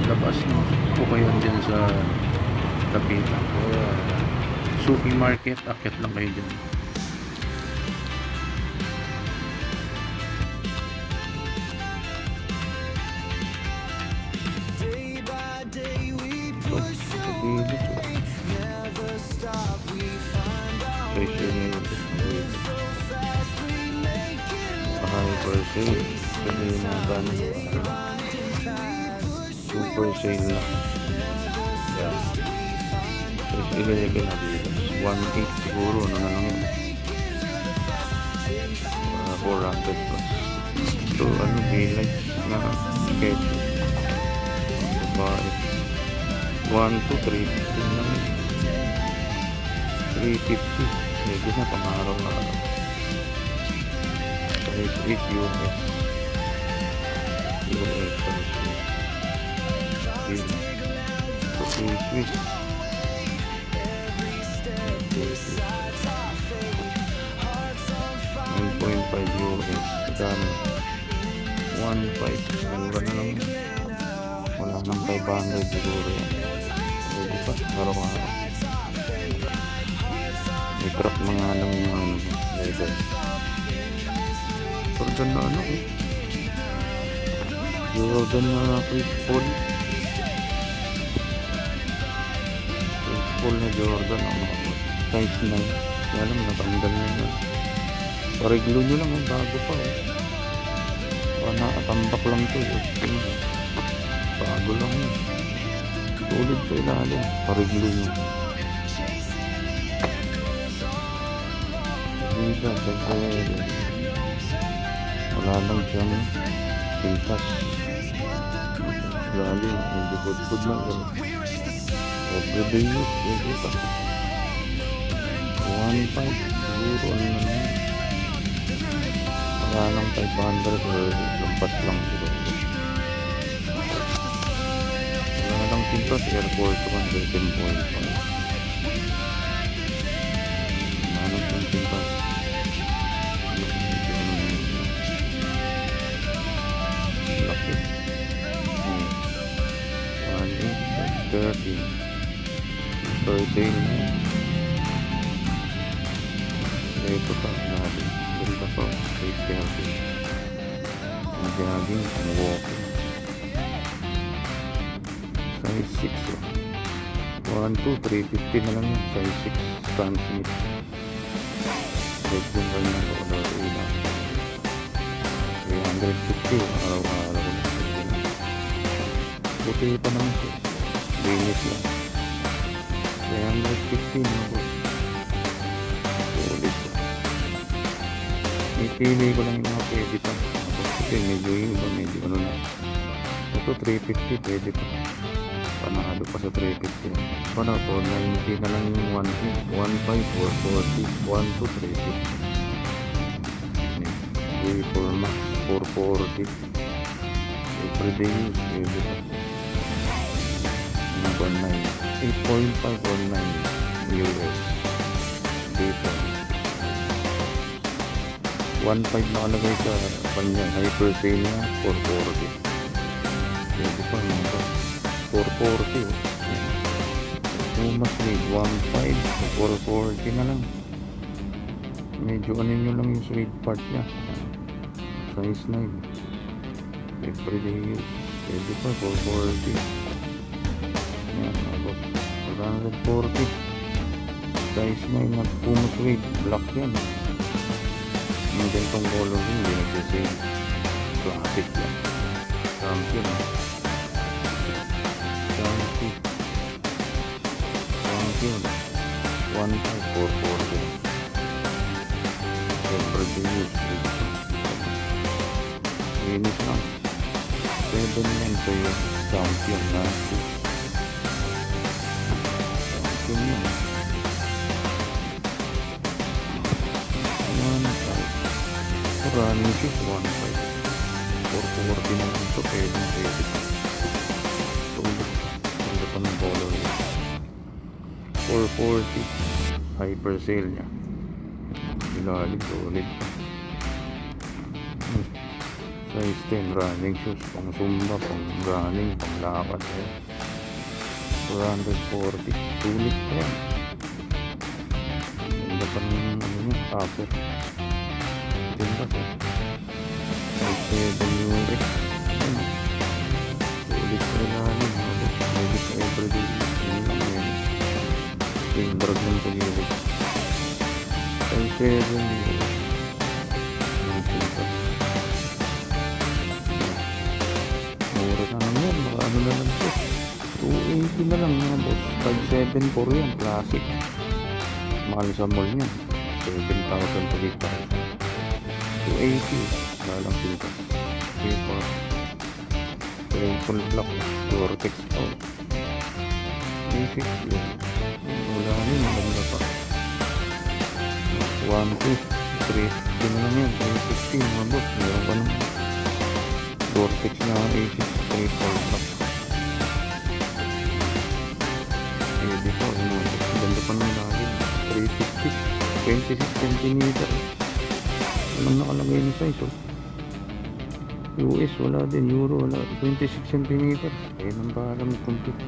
labas no po kayo dyan sa Kapitan. Suki Market, akit lang kayo dyan. Pressure nyo ito. High per sale. Kasi nagano super sale na. Yan. Tapos ilagay na dito. 1.8 siguro. Ano na lang yun. 400 plus. So ano, daylight na schedule. 1 to 3.15 lang yun. 350 medyo na pang-araw na 8 US so Swiss 9.5 US dan 1.5 ano ba na lang yun, wala nang 500 siguro yan. Pwede pa araw-araw may truck mga anong level. Jordan na ano eh. Jordan na Chris Paul na Jordan ano, size 9. Kaya lang natanggal na yun. Pariglo nyo lang bago pa eh. Nakatambak lang to eh. Bago lang yun. Tulid sa ilalim. Pariglo nyo. Dito, wala lang siyang pintas. Lali, hindi good lang yun. Everyday use, hindi pa. 1.5 siguro, ano na naman. Wala lang 500 or lampas lang siguro. Wala lang pintas, airport 1.5. Wala lang pintas. Laki 30 per sale na ito pa natin ganda pa 830 ang jogging ang walking size 6 1, 2, 350 na lang size 6 Stan Smith red yung kanya order ulang 350 araw-araw puti pa naman siya linis lang 315 na po ulit ipili ko lang yung mga pwede pa kasi medyo yun ba medyo ano na ito 350 pwede pa panalo pa sa 350 para po 90 na lang yung 1.5 440 1 to 350 3 max 440 everyday use pwede pa 8.519 US dito 1.5 nakalagay sa kanya hyper sale na 440 pwede pa naman 440 mas need 1.5 440 na lang medyo ano nyo lang yung sweet part nya size 9 everyday use pwede pa 440 yan abot 140 size 9 na Puma Suede black yan yung gantong color yun hindi nagsisale classic yan champion 1.5 440 everyday use linis lang 7 yan sa'yo champion na champion yan 1.5 running shoes 1.5 440 naman ito pwede tulad pa ng color 440 hyper sale nya ilalim solid Size 10 running shoes, pang zumba, pang running, pang lakad. 440, sulit pa yan. Ganda pa ng ano niya, upper. Ganda pa. Size 7 UX. Sulit pa rin namin. Pwede sa everyday. Yun lang yan. Yung brag ng pag-iwit. Size 7 UX. Mura na lang yan. Baka ano na lang siya. 280 na lang mga boss. 574 yan. Classic. Mahal sa mall yan. 7,000 pa dito. 280. Malang pintas. Paper. Triple block. Vortex out. 350 yun. Wala na yun. Maganda pa. 1, 2. 350 na lang yan. 350 mga boss. Meron pa naman. Vortex na 86. Triple block. Pwede po. Ganda pa ng lalim. 350. 26 cm. Walang nakalagay ng size. Oh. US wala din. Euro wala. 26 cm. Kaya nang bahala mag-compute.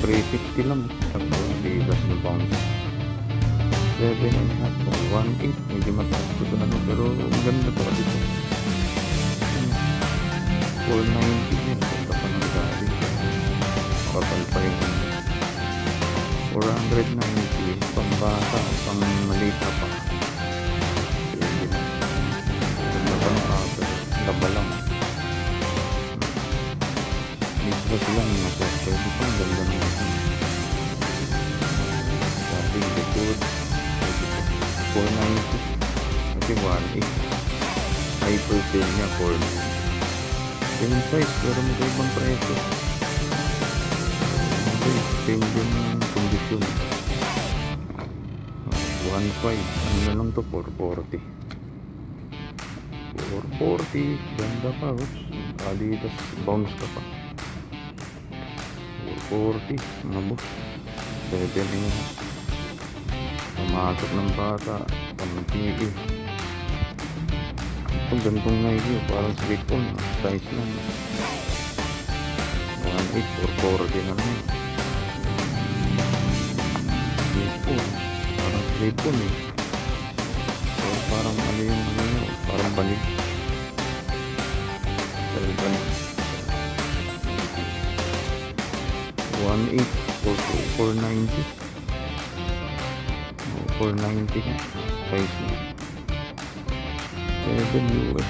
350 lang. Tapos bigas ng pounds. 7.5 po. 1.8. Hindi mataas ko ito ano. Pero maganda pa dito. 490 yan. Ganda pa ng galing. Makapal pa rin. 490. Pambata. Pang malita pa. Pwede na. Ganda pa ng aga. Laba lang. Dito silang nasa. Pwede pa. Ganda ng nasa. Sabi likod. 490 kasi 1.8 hypercell niya 490 same size pero may ibang presyo same din yung kondisyon 1.5 ano na lang to 440 ganda pa oh. Adidas bounce ka pa 440 mga boss 7.5 pumasok ng bata pang-PE itong gantong Nike parang slip-on size lang 1.8 or 4 din na lang slip-on parang slip-on eh so, parang ano yung ano yun parang banig parang banig 1.8 or 490 490 na size na 7 US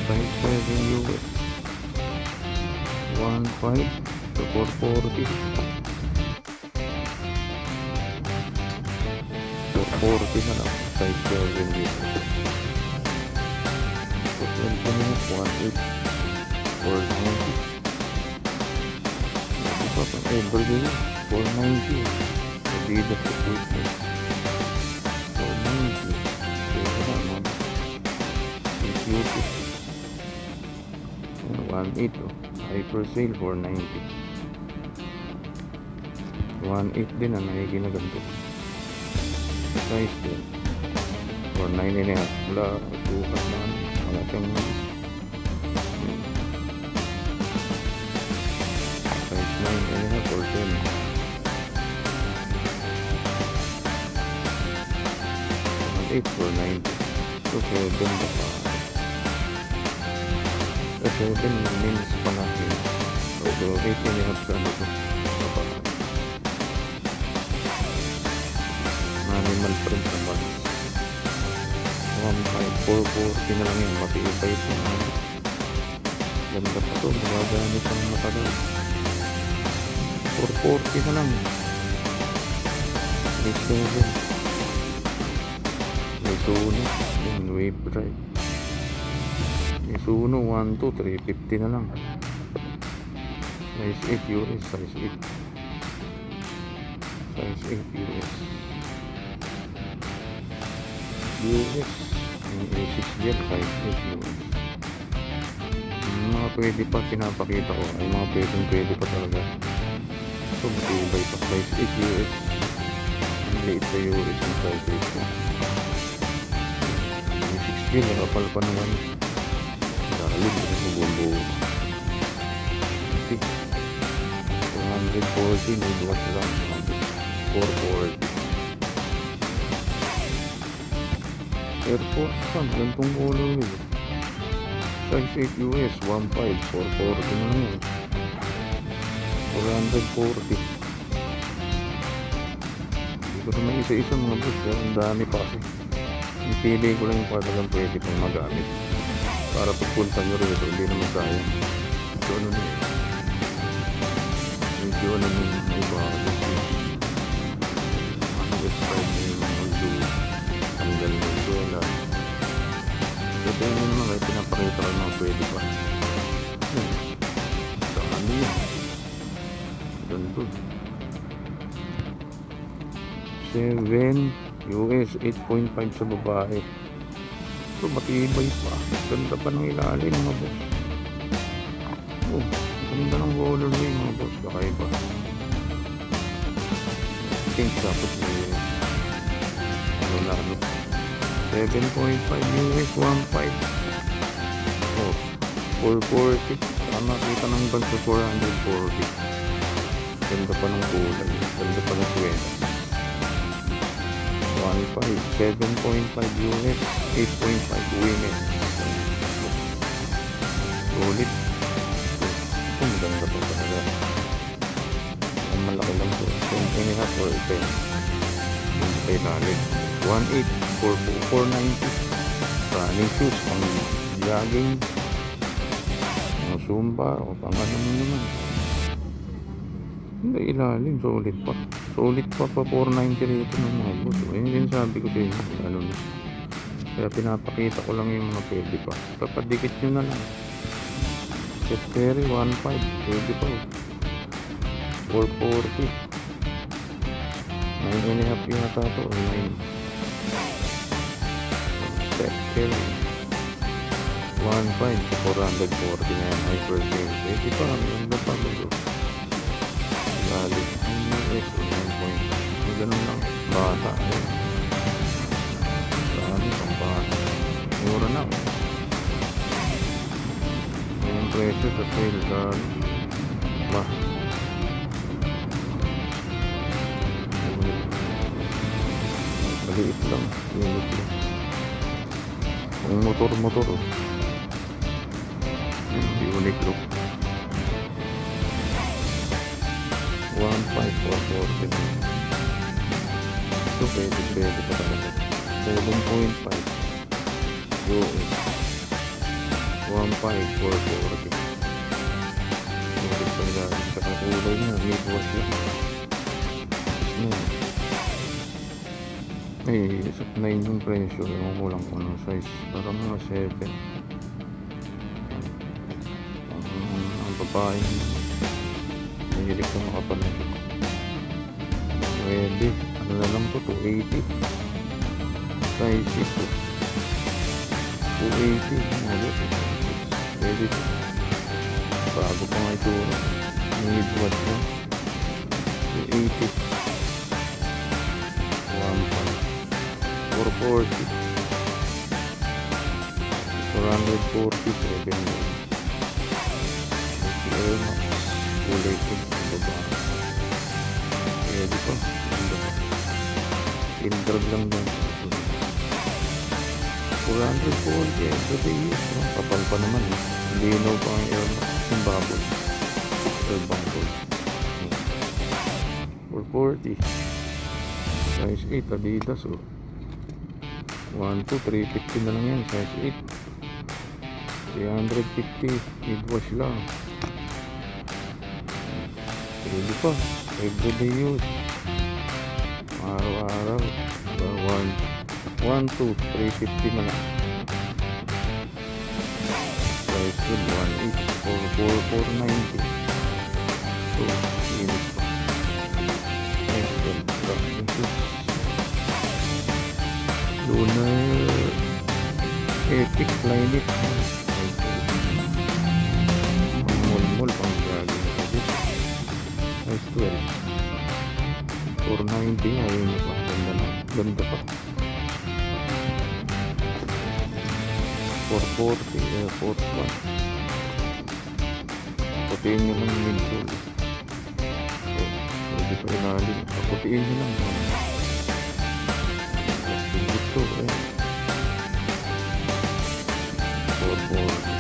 size 7 US 1.5 to 440 440 na lang size 7 US so 20 minutes 1.8 490 ito pa pang everyday 490 Adidas equipment 1.8 oh. Hyper sale 490 1.8 din ang Nike na ganito size din 490 na wala sukat na wala siyang size 9 na 410 490 so 7 pa pa 7 minutes pa natin so 8.5 ka na ito animal print naman 1.5 440 na lang yan matibay ito ganda pa ito magagamit ang matagal 440 na lang 3.7 Mizuno yung wave drive Mizuno 1, 2, 350 na lang size 8 US size 8 size 8 US yung A6 gel size 8 US mga pwede pa pinapakita ko ay mga pwede pa talaga so matibay pa size 8 US ang liit sa US yung size 8 ko Yun, nakapal pa naman. Lalim, kasi bumbu. 140, may duwas lang. 440. Air Force One, gantong color yun. Size 8 US, 1.5, 440 na lang yun. 440. Hindi ko naman isa-isa mga boss, pero ang dami pa kasi. Pili ko lang yung talagang pwede pang magamit. Para pagpunta nyo rin ito, hindi naman tayo. Ito ano na yun. Medyo ano na yung iba kasi. Ang website na yung mga blue. Tanggal na yung duela. Ito yun naman kahit pinapakita ko na pwede pa. Saan yun? Ganito. 7 US 8.5 sa babae. So matibay pa. Ganda pa ng ilalim mga boss. Oh, ganda ng color niya mga boss. Kakaiba. Pink dapat may ano na ano. 7.5 US 1.5. Oh, 440. Saan nakita ng bansa 440. Ganda pa ng kulay. Ganda pa ng swela. 1.5, 7.5 US, 8.5 women. Ulit. Ito maganda pa talaga. Ang malaki lang po. 10.5 or 10. Hindi tayo lalim. 1.8, 490. Running shoes, pang jogging, pang zumba, o pang ano mo naman. Hindi ilalim, solid pa. Solid pa 490 rito ng mga boss. Ayun din sabi ko sa inyo, ano na. Kaya pinapakita ko lang yung mga pwede pa. Papadikit nyo na lang. Septeri 1.5, pwede pa. 440. 9.5 yata to, 9. Septeri 1.5 to 440 na yan, hyper-sale. Pwede pa, maganda pa bago. Lalit. Ganun lang. Bata. Dami pang bata. Mura na. Yung presyo sa sale. Ba. Maliit lang. Unit lang. Yung motor. Unit look. 1.5 ito pwede pa talaga 7.5 US 1.5 440 pa nila sa kulay niya midwash lang ay 9 yung presyo yung kulang ko ng size para mga 7 ang babae nahilig ko makapal na siya pwede ano na lang to 280 size 280 pwede bago pa nga ito midwash na 280 440 440 pwede mo kulay ko pwede pa filter lang doon 440 everyday use kapal pa naman linaw pa ang air yung bubble air bubble 440 size 8 Adidas 1, 2, 350 na lang yan size 8 350 midwash lang pwede pa everyday use araw-araw 1, 2, 350 na lang price good 1, 8, 4, 4, 490 so init pa Lunar Epic Flyknit mall pang jogging size 12 490 ayun pa ganda pa 40, 41. Putiin nyo lang yung midsole. So, pwede pa ilalim. Putiin nyo lang. Ito, 440.